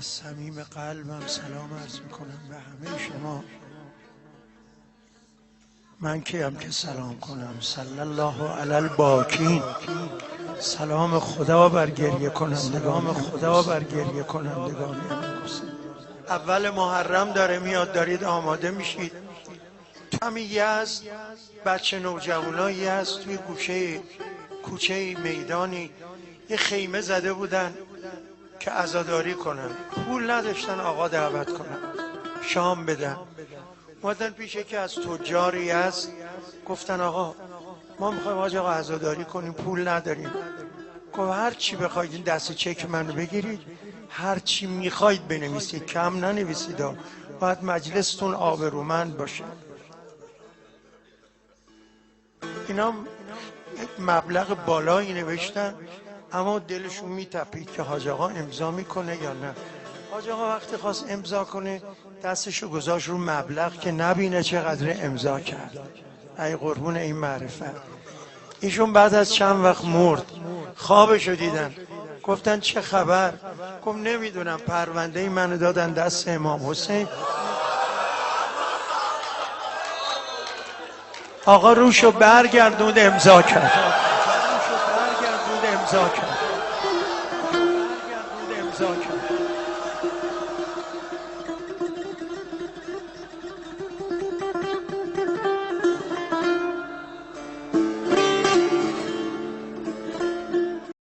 از صمیم قلبم سلام عرض میکنم به همه شما. من کیم که سلام کنم؟ صلی الله علی الباکین. سلام خدا بر گریه کنندگان، خدا بر گریه کنندگان. اول محرم داره میاد، دارید آماده میشید. همین یزد بچه نوجوانایی هست توی کوچه میدانی یه خیمه زده بودن که عزاداری کنن. پول نداشتن آقا دعوت کنن، شام بدن. اومدن پیش یکی از تجار یزد، گفتن آقا ما میخوایم حاج آقا عزاداری کنیم، پول نداریم. گفت هر چی بخواید این دست چک منو بگیرید، هر چی میخواید بنویسید، کم ننویسید، باید مجلستون آبرومند باشه. اینا یک مبلغ بالایی نوشتن، اما دلشون میتپید که حاج آقا امضا میکنه یا نه. حاج آقا وقتی خواست امضا کنه دستشو گذاشت رو مبلغ که نبینه چقدر امضا کرد. ای قربون این معرفت. ایشون بعد از چند وقت مرد، خوابشو دیدن، گفتن چه خبر؟ گفت نمیدونم، پرونده منو دادن دست امام حسین، آقا روشو برگردوند امضا کرد.